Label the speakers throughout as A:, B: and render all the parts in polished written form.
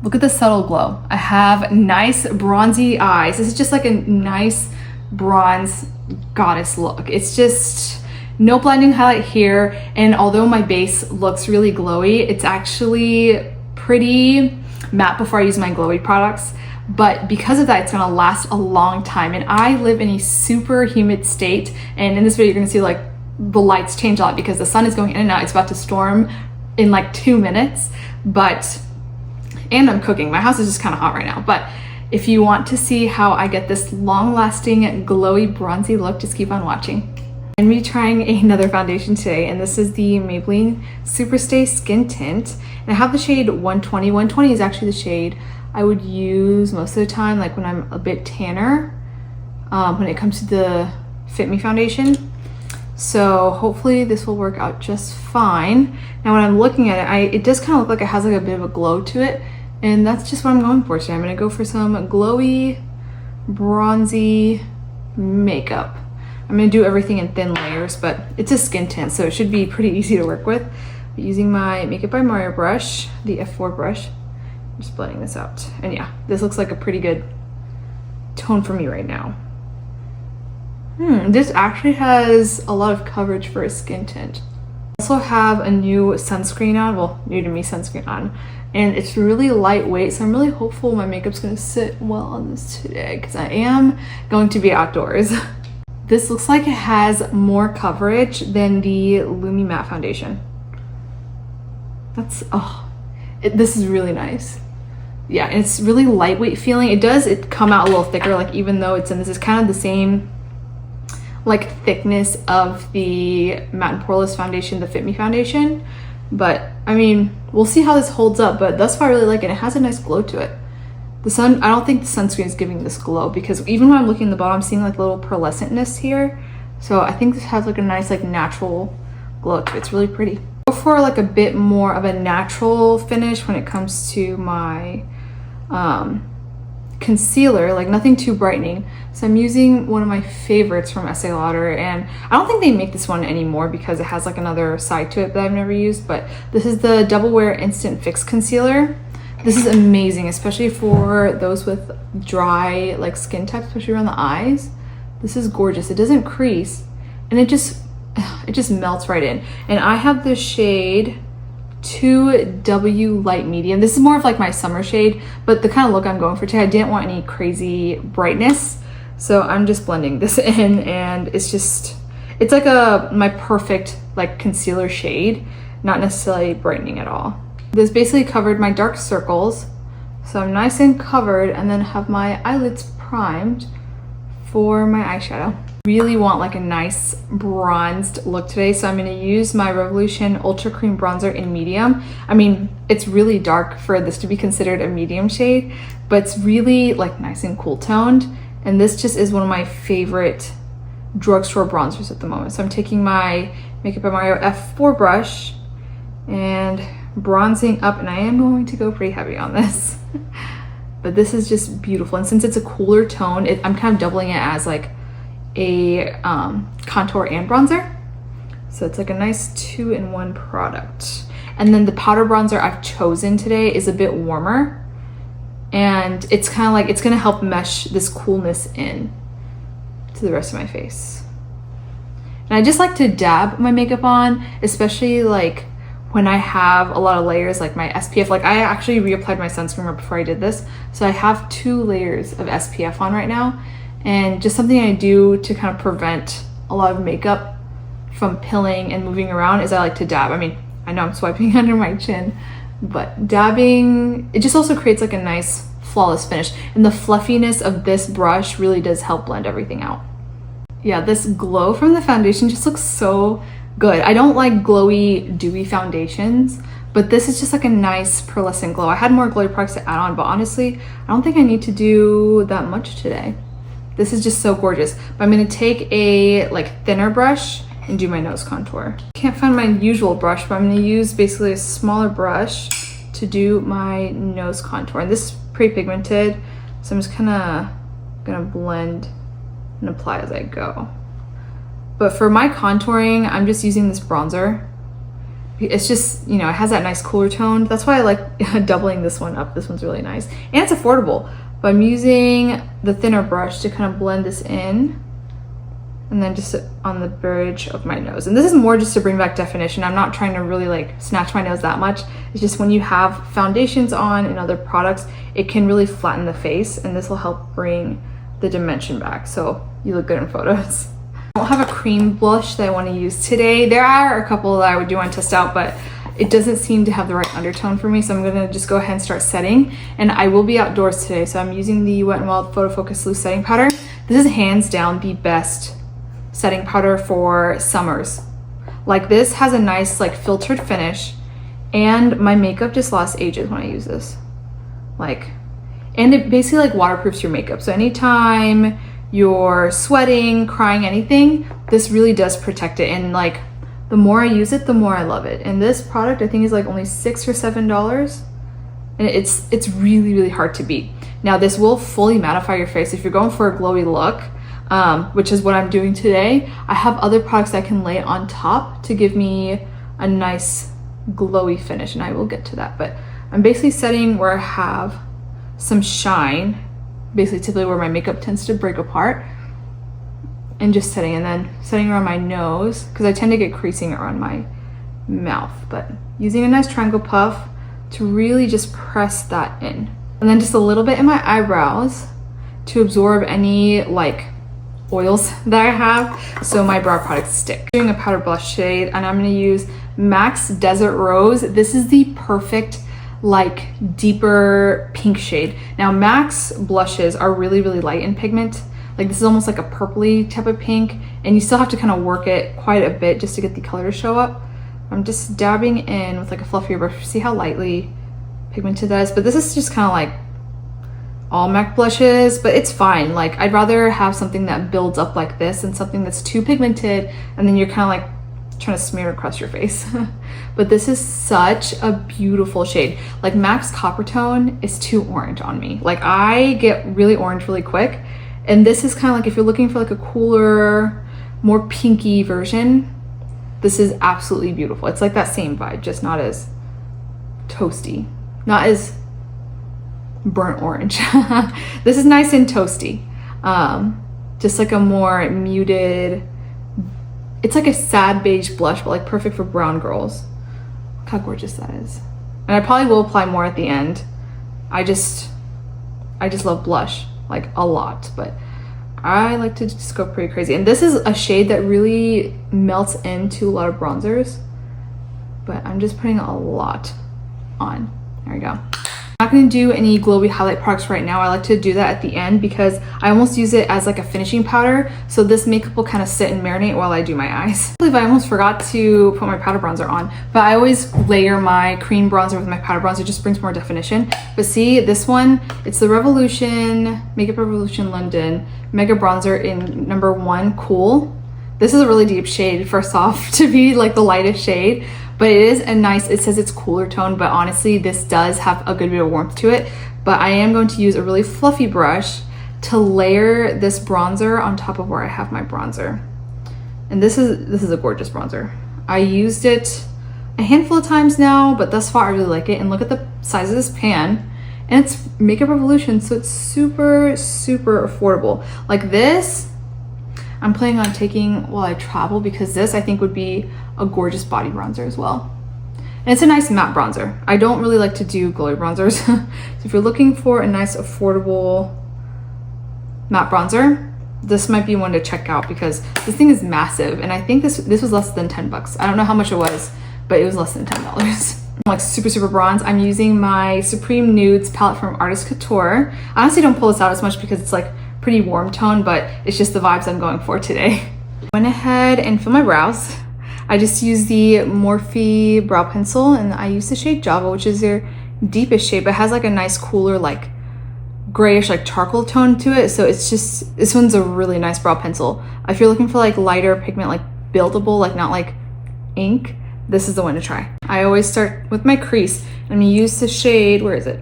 A: Look at the subtle glow. I have nice bronzy eyes. This is just like a nice bronze goddess look. It's just no blending highlight here, and although my base looks really glowy, it's actually pretty matte before I use my glowy products. But because of that, it's gonna last a long time. And I live in a super humid state, and in this video you're gonna see like the lights change a lot because the sun is going in and out. It's about to storm in like 2 minutes, and I'm cooking. My house is just kind of hot right now. But if you want to see how I get this long-lasting glowy bronzy look, just keep on watching. I'm gonna be trying another foundation today, and this is the Maybelline Superstay Skin Tint, and I have the shade 120. 120 is actually the shade I would use most of the time, like when I'm a bit tanner, when it comes to the Fit Me foundation. So hopefully this will work out just fine. Now when I'm looking at it, it does kind of look like it has like a bit of a glow to it, and that's just what I'm going for today. I'm gonna go for some glowy, bronzy makeup. I'm gonna do everything in thin layers, but it's a skin tint, so it should be pretty easy to work with. But using my Makeup by Mario brush, the F4 brush, I'm just blending this out. And yeah, this looks like a pretty good tone for me right now. This actually has a lot of coverage for a skin tint. I also have a new sunscreen on, well, new to me sunscreen on, and it's really lightweight, so I'm really hopeful my makeup's gonna sit well on this today because I am going to be outdoors. This looks like it has more coverage than the Lumi Matte Foundation. That's, this is really nice. Yeah, and it's really lightweight feeling. It come out a little thicker, like even though it's in this is kind of the same like thickness of the Matte and Poreless foundation, the Fit Me foundation. But I mean, we'll see how this holds up, but thus far I really like it. It has a nice glow to it. I don't think the sunscreen is giving this glow because even when I'm looking at the bottom, I'm seeing like little pearlescentness here. So I think this has like a nice like natural glow to it. It's really pretty. Go for like a bit more of a natural finish when it comes to my concealer, like nothing too brightening. So I'm using one of my favorites from Estée Lauder, and I don't think they make this one anymore because it has like another side to it that I've never used, but this is the Double Wear Instant Fix Concealer. This is amazing, especially for those with dry like skin type, especially around the eyes. This is gorgeous. It doesn't crease, and it just melts right in. And I have the shade 2W Light Medium. This is more of like my summer shade, but the kind of look I'm going for today, I didn't want any crazy brightness, so I'm just blending this in, and it's like my perfect like concealer shade, not necessarily brightening at all. This basically covered my dark circles, so I'm nice and covered, and then have my eyelids primed for my eyeshadow. Really want like a nice bronzed look today, so I'm going to use my Revolution Ultra Cream Bronzer in medium. I mean, it's really dark for this to be considered a medium shade, but it's really like nice and cool toned, and this just is one of my favorite drugstore bronzers at the moment. So I'm taking my Makeup by Mario F4 brush and bronzing up, and I am going to go pretty heavy on this. But this is just beautiful, and since it's a cooler tone, I'm kind of doubling it as like a contour and bronzer, so it's like a nice 2-in-1 product. And then the powder bronzer I've chosen today is a bit warmer, and it's kind of like it's gonna help mesh this coolness in to the rest of my face. And I just like to dab my makeup on, especially like when I have a lot of layers, like my SPF. Like I actually reapplied my sunscreen right before I did this, so I have 2 layers of SPF on right now. And just something I do to kind of prevent a lot of makeup from pilling and moving around is I like to dab. I mean, I know I'm swiping under my chin, but dabbing, it just also creates like a nice flawless finish. And the fluffiness of this brush really does help blend everything out. Yeah, this glow from the foundation just looks so good. I don't like glowy, dewy foundations, but this is just like a nice pearlescent glow. I had more glowy products to add on, but honestly, I don't think I need to do that much today. This is just so gorgeous. But I'm gonna take a like thinner brush and do my nose contour. Can't find my usual brush, but I'm gonna use basically a smaller brush to do my nose contour. And this is pretty pigmented, so I'm just kinda gonna blend and apply as I go. But for my contouring, I'm just using this bronzer, It's just, you know, it has that nice cooler tone. That's why I like doubling this one up. This one's really nice. And it's affordable. But I'm using the thinner brush to kind of blend this in. And then just on the bridge of my nose. And this is more just to bring back definition. I'm not trying to really like snatch my nose that much. It's just when you have foundations on and other products, it can really flatten the face, and this will help bring the dimension back so you look good in photos. I don't have a cream blush that I want to use today. There are a couple that I do want to test out, but it doesn't seem to have the right undertone for me, so I'm gonna just go ahead and start setting. And I will be outdoors today, so I'm using the Wet n Wild Photofocus Loose Setting Powder. This is hands down the best setting powder for summers. Like, this has a nice like filtered finish, and my makeup just lasts ages when I use this. Like, and it basically like waterproofs your makeup. So anytime you're sweating, crying, anything, this really does protect it. And like, the more I use it, the more I love it. And this product I think is like only $6 or $7, and it's really, really hard to beat. Now this will fully mattify your face if you're going for a glowy look, which is what I'm doing today. I have other products I can lay on top to give me a nice glowy finish, and I will get to that. But I'm basically setting where I have some shine, basically typically where my makeup tends to break apart, and just setting, and then setting around my nose because I tend to get creasing around my mouth, but using a nice triangle puff to really just press that in, and then just a little bit in my eyebrows to absorb any like oils that I have so my brow products stick. I'm doing a powder blush shade, and I'm going to use MAC Desert Rose. This is the perfect like deeper pink shade. Now MAC blushes are really, really light in pigment. Like, this is almost like a purpley type of pink, and you still have to kind of work it quite a bit just to get the color to show up. I'm just dabbing in with like a fluffier brush. See how lightly pigmented that is? But this is just kind of like all MAC blushes, but it's fine. Like, I'd rather have something that builds up like this than something that's too pigmented and then you're kind of like trying to smear across your face. But this is such a beautiful shade. Like, MAC's copper tone is too orange on me. Like, I get really orange really quick, and this is kind of like if you're looking for like a cooler, more pinky version, this is absolutely beautiful. It's like that same vibe, just not as toasty, not as burnt orange. This is nice and toasty, just like a more muted, it's like a sad beige blush, but like perfect for brown girls. Look how gorgeous that is. And I probably will apply more at the end. I just love blush like a lot, but I like to just go pretty crazy. And this is a shade that really melts into a lot of bronzers, but I'm just putting a lot on. There we go. I'm not going to do any glowy highlight products right now. I like to do that at the end because I almost use it as like a finishing powder, so this makeup will kind of sit and marinate while I do my eyes. I believe I almost forgot to put my powder bronzer on, but I always layer my cream bronzer with my powder bronzer. It just brings more definition. But see, this one, it's the Revolution Makeup Revolution London Mega Bronzer in number 1 Cool. This is a really deep shade, first off, to be like the lightest shade. But it is a nice, it says it's cooler tone, but honestly, this does have a good bit of warmth to it. But I am going to use a really fluffy brush to layer this bronzer on top of where I have my bronzer. And this is a gorgeous bronzer. I used it a handful of times now, but thus far I really like it. And look at the size of this pan. And it's Makeup Revolution, so it's super, super affordable. Like, this, I'm planning on taking while I travel because this I think would be a gorgeous body bronzer as well. And it's a nice matte bronzer. I don't really like to do glowy bronzers. So if you're looking for a nice affordable matte bronzer, this might be one to check out because this thing is massive. And I think this was less than 10 bucks. I don't know how much it was, but it was less than $10. Like super, super bronze, I'm using my Supreme Nudes palette from Artist Couture. I honestly don't pull this out as much because it's like pretty warm tone, but it's just the vibes I'm going for today. Went ahead and filled my brows. I just used the Morphe brow pencil, and I used the shade Java, which is their deepest shade, but has like a nice cooler like grayish like charcoal tone to it. So it's just, this one's a really nice brow pencil. If you're looking for like lighter pigment, like buildable, like not like ink, this is the one to try. I always start with my crease. I'm gonna use the shade, where is it?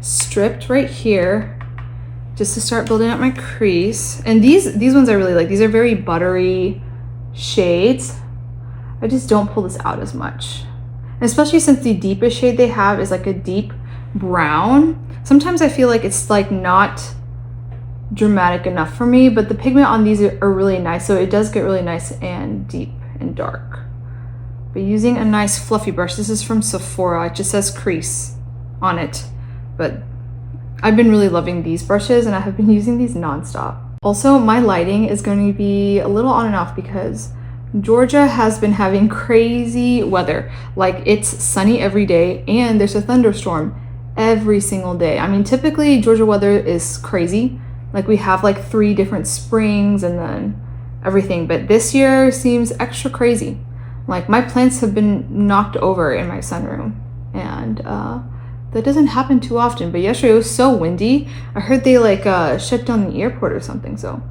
A: Stripped right here, just to start building up my crease. And these ones I really like. These are very buttery shades. I just don't pull this out as much. especially since the deepest shade they have is like a deep brown. Sometimes I feel like it's like not dramatic enough for me, but the pigment on these are really nice, so it does get really nice and deep and dark. But using a nice fluffy brush, this is from Sephora, it just says crease on it, but I've been really loving these brushes and I have been using these nonstop. Also, my lighting is going to be a little on and off because Georgia has been having crazy weather. Like, it's sunny every day and there's a thunderstorm every single day. I mean, typically Georgia weather is crazy. Like, we have like 3 different springs and then everything, but this year seems extra crazy. Like, my plants have been knocked over in my sunroom, and that doesn't happen too often. But yesterday it was so windy. I heard they like shut down the airport or something, so,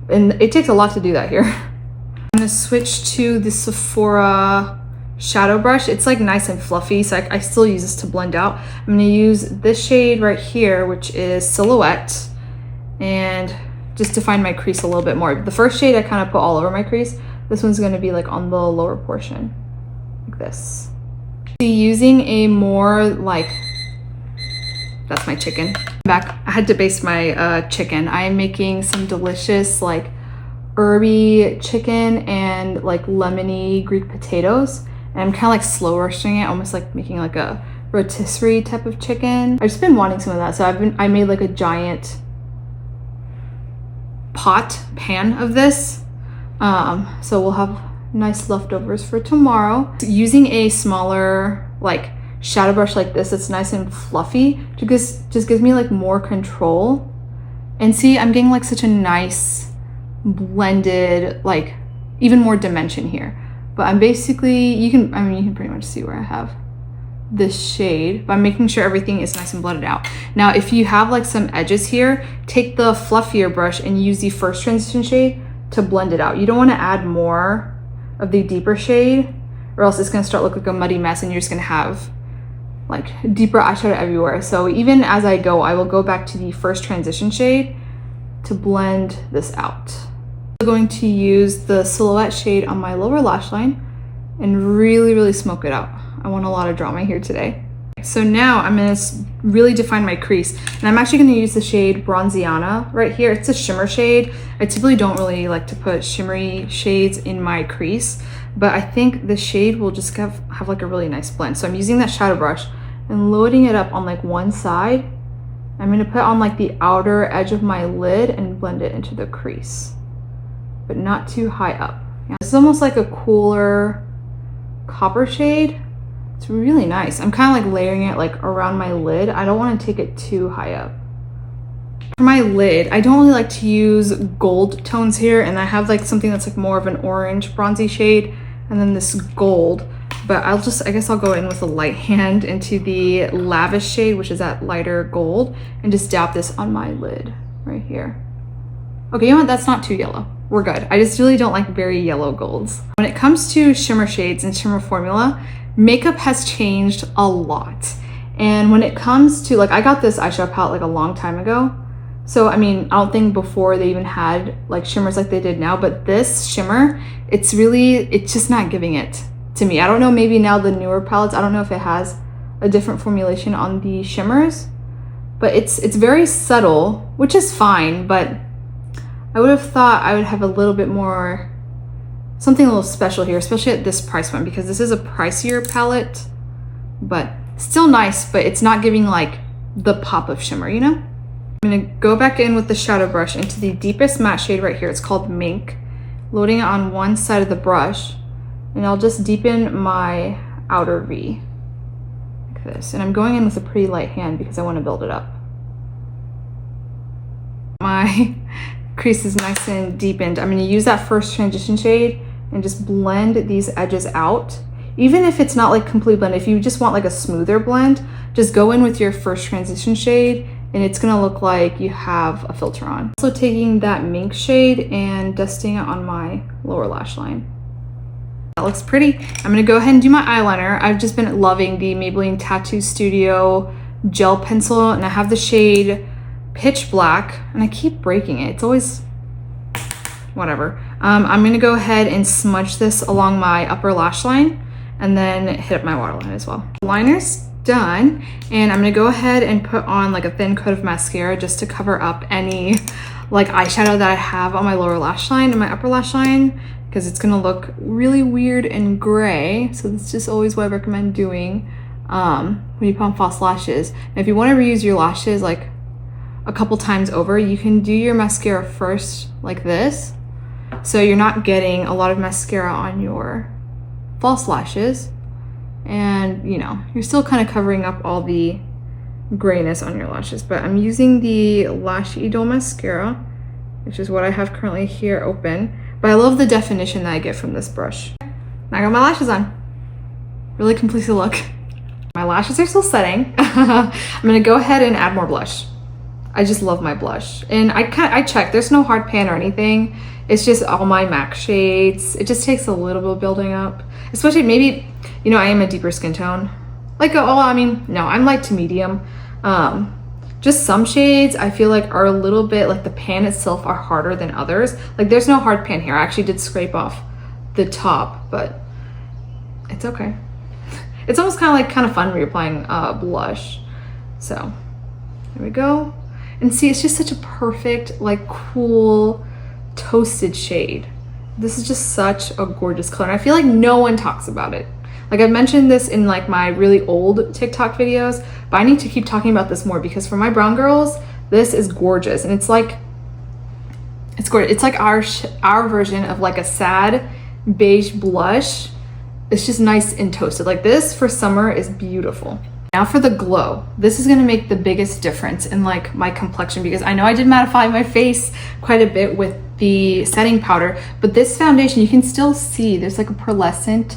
A: and it takes a lot to do that here. I'm gonna switch to the Sephora shadow brush. It's like nice and fluffy, so I still use this to blend out. I'm gonna use this shade right here, which is Silhouette, and just define my crease a little bit more. The first shade I kind of put all over my crease. This one's gonna be like on the lower portion, like this. Using a more like, that's my chicken. Back, I had to baste my chicken. I am making some delicious like herby chicken and like lemony Greek potatoes. And I'm kind of like slow roasting it, almost like making like a rotisserie type of chicken. I've just been wanting some of that, so I made like a giant pan of this. So we'll have nice leftovers for tomorrow. Using a smaller like shadow brush like this, it's nice and fluffy, just gives me like more control. And see, I'm getting like such a nice blended, like even more dimension here. But I'm basically, you can pretty much see where I have this shade, but I'm making sure everything is nice and blended out. Now, if you have like some edges here, take the fluffier brush and use the first transition shade to blend it out. You don't want to add more of the deeper shade, or else it's going to start look like a muddy mess and you're just going to have like deeper eyeshadow everywhere. So even as I go, I will go back to the first transition shade to blend this out. I'm going to use the Silhouette shade on my lower lash line and really smoke it out. I want a lot of drama here today. So now I'm going to really define my crease, and I'm actually going to use the shade Bronziana right here. It's a shimmer shade. I typically don't really like to put shimmery shades in my crease, but I think the shade will just have like a really nice blend. So I'm using that shadow brush and loading it up on like one side. I'm going to put on like the outer edge of my lid and blend it into the crease, but not too high up. Yeah, this is almost like a cooler copper shade. It's really nice. I'm kind of like layering it like around my lid. I don't want to take it too high up. For my lid, I don't really like to use gold tones here, and I have like something that's like more of an orange bronzy shade and then this gold, but I guess I'll go in with a light hand into the Lavish shade, which is that lighter gold, and just dab this on my lid right here. Okay, you know what? That's not too yellow. We're good. I just really don't like very yellow golds. When it comes to shimmer shades and shimmer formula, makeup has changed a lot. And when it comes to, like, I got this eyeshadow palette like a long time ago. So, I mean, I don't think before they even had like shimmers like they did now, but this shimmer, it's just not giving it to me. I don't know, maybe now the newer palettes, I don't know if it has a different formulation on the shimmers, but it's very subtle, which is fine, but I would have thought I would have a little bit more, something a little special here, especially at this price point, because this is a pricier palette, but still nice, but it's not giving like the pop of shimmer, you know? I'm gonna go back in with the shadow brush into the deepest matte shade right here. It's called Mink. Loading it on one side of the brush, and I'll just deepen my outer V like this. And I'm going in with a pretty light hand because I want to build it up. My crease is nice and deepened. I'm going to use that first transition shade and just blend these edges out. Even if it's not like complete blend, if you just want like a smoother blend, just go in with your first transition shade and it's gonna look like you have a filter on. Also taking that Mink shade and dusting it on my lower lash line. That looks pretty. I'm gonna go ahead and do my eyeliner. I've just been loving the Maybelline Tattoo Studio gel pencil, and I have the shade Pitch Black, and I keep breaking it. It's always whatever. I'm gonna go ahead and smudge this along my upper lash line, and then hit up my waterline as well. Liner's done, and I'm gonna go ahead and put on like a thin coat of mascara just to cover up any like eyeshadow that I have on my lower lash line and my upper lash line, because it's gonna look really weird and gray. So that's just always what I recommend doing when you put on false lashes. And if you want to reuse your lashes like a couple times over, you can do your mascara first like this, so you're not getting a lot of mascara on your false lashes, and you know, you're still kind of covering up all the grayness on your lashes. But I'm using the Lash Idole mascara, which is what I have currently here open, but I love the definition that I get from this brush. Now I got my lashes on. Really completes the look. My lashes are still setting. I'm gonna go ahead and add more blush. I just love my blush, and I checked, there's no hard pan or anything. It's just all my MAC shades. It just takes a little bit of building up, especially maybe, you know, I am a deeper skin tone. Like, oh, I mean, no, I'm light to medium. Just some shades I feel like are a little bit, like the pan itself are harder than others. Like there's no hard pan here. I actually did scrape off the top, but it's okay. It's almost kind of fun when you're applying blush. So there we go. And see, it's just such a perfect, like cool, toasted shade. This is just such a gorgeous color. And I feel like no one talks about it. Like I've mentioned this in like my really old TikTok videos, but I need to keep talking about this more, because for my brown girls, this is gorgeous. And it's like, it's gorgeous. It's like our version of like a sad beige blush. It's just nice and toasted. Like this for summer is beautiful. Now for the glow. This is gonna make the biggest difference in like my complexion, because I know I did mattify my face quite a bit with the setting powder, but this foundation, you can still see there's like a pearlescent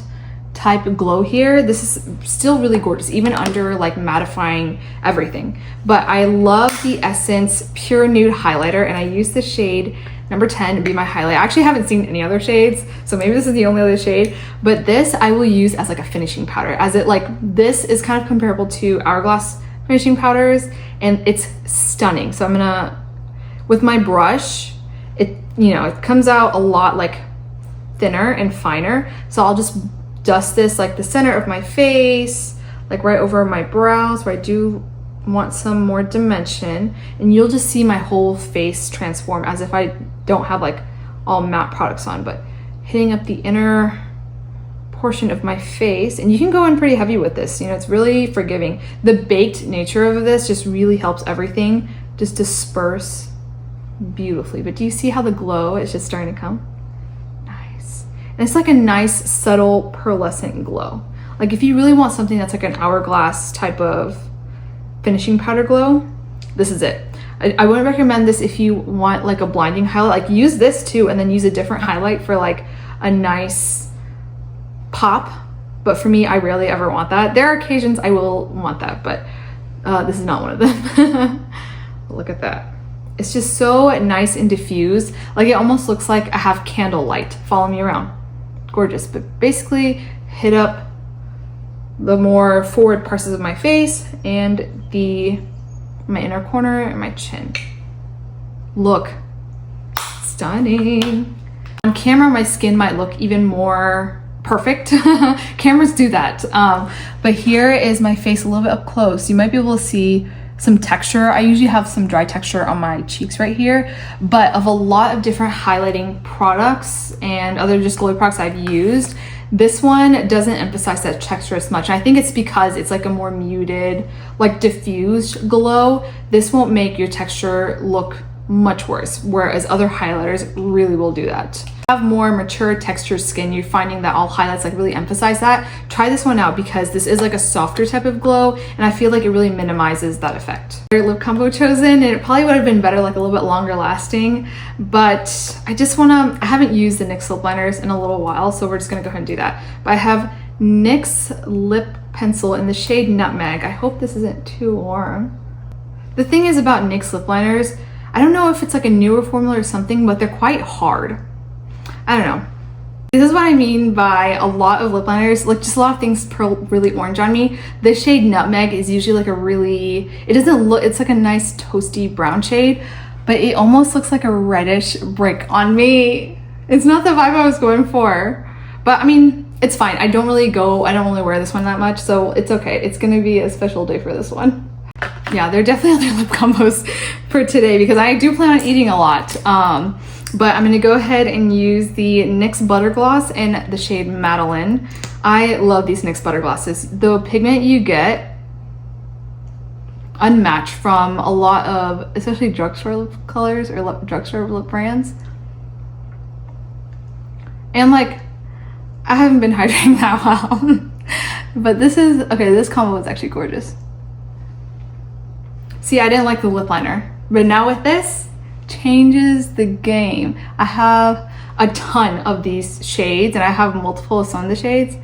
A: type of glow here. This is still really gorgeous, even under like mattifying everything. But I love the Essence Pure Nude highlighter, and I use the shade number 10 to be my highlight. I actually haven't seen any other shades, so maybe this is the only other shade, but this I will use as like a finishing powder, as it like, this is kind of comparable to Hourglass finishing powders, and it's stunning. So I'm gonna, with my brush, it, you know, it comes out a lot like thinner and finer, so I'll just dust this like the center of my face, like right over my brows where I do want some more dimension, and you'll just see my whole face transform as if I don't have like all matte products on, but hitting up the inner portion of my face. And you can go in pretty heavy with this, you know, it's really forgiving. The baked nature of this just really helps everything just disperse beautifully. But do you see how the glow is just starting to come? Nice. And it's like a nice subtle pearlescent glow. Like if you really want something that's like an hourglass type of finishing powder glow, this is it. I wouldn't recommend this if you want like a blinding highlight. Like use this too, and then use a different highlight for like a nice pop. But for me, I rarely ever want that. There are occasions I will want that, but this is not one of them. Look at that. It's just so nice and diffused. Like it almost looks like I have candlelight follow me around. Gorgeous. But basically hit up the more forward parts of my face and my inner corner and my chin. Look, stunning. On camera, my skin might look even more perfect. Cameras do that. But here is my face a little bit up close. You might be able to see some texture. I usually have some dry texture on my cheeks right here, but of a lot of different highlighting products and other just glowy products I've used, this one doesn't emphasize that texture as much. And I think it's because it's like a more muted, like diffused glow. This won't make your texture look much worse, whereas other highlighters really will do that. If you have more mature textured skin, you're finding that all highlights like really emphasize that. Try this one out, because this is like a softer type of glow, and I feel like it really minimizes that effect. Lip combo chosen, and it probably would have been better, like a little bit longer lasting, but I haven't used the NYX lip liners in a little while, so we're just gonna go ahead and do that. But I have NYX Lip Pencil in the shade Nutmeg. I hope this isn't too warm. The thing is about NYX lip liners, I don't know if it's like a newer formula or something, but they're quite hard. I don't know. This is what I mean by a lot of lip liners, like just a lot of things pearl really orange on me. This shade Nutmeg is usually like a really, it doesn't look, it's like a nice toasty brown shade, but it almost looks like a reddish brick on me. It's not the vibe I was going for. But I mean, it's fine. I don't really wear this one that much, so it's okay. It's gonna be a special day for this one. Yeah, there are definitely other lip combos for today because I do plan on eating a lot. But I'm gonna go ahead and use the NYX Butter Gloss in the shade Madeline. I love these NYX Butter Glosses. The pigment you get, unmatched from a lot of, especially drugstore lip colors or drugstore lip brands. And like, I haven't been hydrating that well. But this combo is actually gorgeous. See, I didn't like the lip liner, but now with this, changes the game. I have a ton of these shades and I have multiple of some of the shades.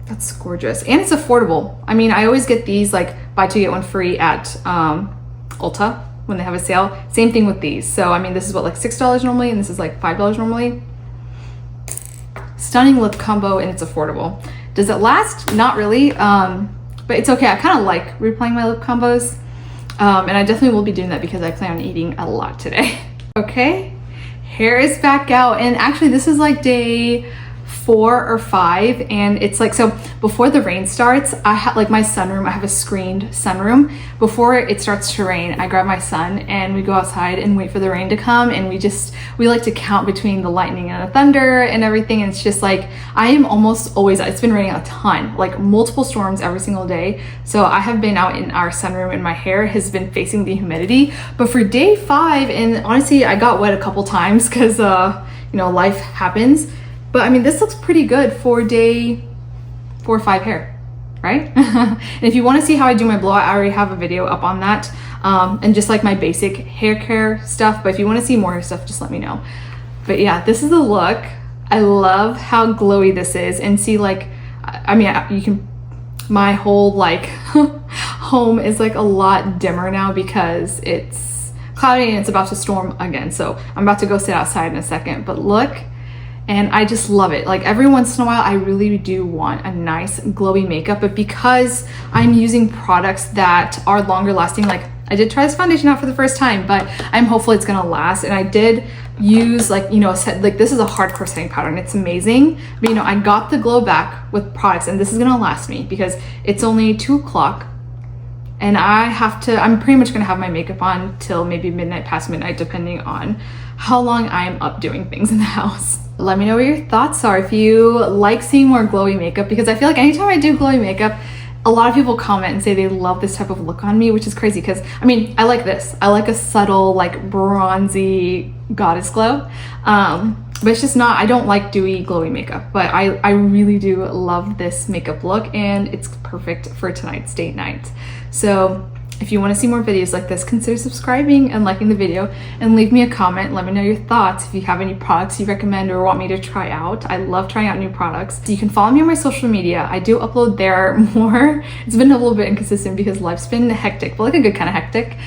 A: That's gorgeous. And it's affordable. I mean, I always get these like buy two get one free at Ulta when they have a sale. Same thing with these. So, I mean, this is what, like $6 normally, and this is like $5 normally. Stunning lip combo, and it's affordable. Does it last? Not really. But it's okay. I kind of like replaying my lip combos. And I definitely will be doing that because I plan on eating a lot today. Okay, hair is back out. And actually this is like day 4 or 5, and it's like, so before the rain starts, I have like my sunroom, I have a screened sunroom. Before it starts to rain, I grab my son and we go outside and wait for the rain to come, and we like to count between the lightning and the thunder and everything. And it's just like, I am almost always, it's been raining a ton, like multiple storms every single day. So I have been out in our sunroom and my hair has been facing the humidity. But for day 5, and honestly, I got wet a couple times because you know, life happens. But I mean, this looks pretty good for day 4 or 5 hair, right? And if you want to see how I do my blowout, I already have a video up on that. And just like my basic hair care stuff. But if you want to see more stuff, just let me know. But yeah, this is the look. I love how glowy this is. And see, like, I mean, you can, my whole like home is like a lot dimmer now because it's cloudy and it's about to storm again. So I'm about to go sit outside in a second, but look. And I just love it. Like every once in a while, I really do want a nice glowy makeup, but because I'm using products that are longer lasting, like I did try this foundation out for the first time, but I'm hopeful it's gonna last. And I did use like, you know, like this is a hardcore setting powder and it's amazing. But you know, I got the glow back with products, and this is gonna last me because it's only 2 o'clock. And I'm pretty much gonna have my makeup on till maybe midnight, past midnight, depending on how long I'm up doing things in the house. Let me know what your thoughts are if you like seeing more glowy makeup, because I feel like anytime I do glowy makeup, a lot of people comment and say they love this type of look on me, which is crazy because, I mean, I like this. I like a subtle, like bronzy goddess glow. But it's just not, I don't like dewy, glowy makeup, but I really do love this makeup look, and it's perfect for tonight's date night. So if you want to see more videos like this, consider subscribing and liking the video, and leave me a comment. Let me know your thoughts if you have any products you recommend or want me to try out. I love trying out new products. So you can follow me on my social media. I do upload there more. It's been a little bit inconsistent because life's been hectic, but like a good kind of hectic.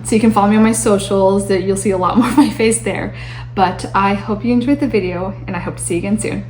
A: So you can follow me on my socials. That you'll see a lot more of my face there. But I hope you enjoyed the video, and I hope to see you again soon.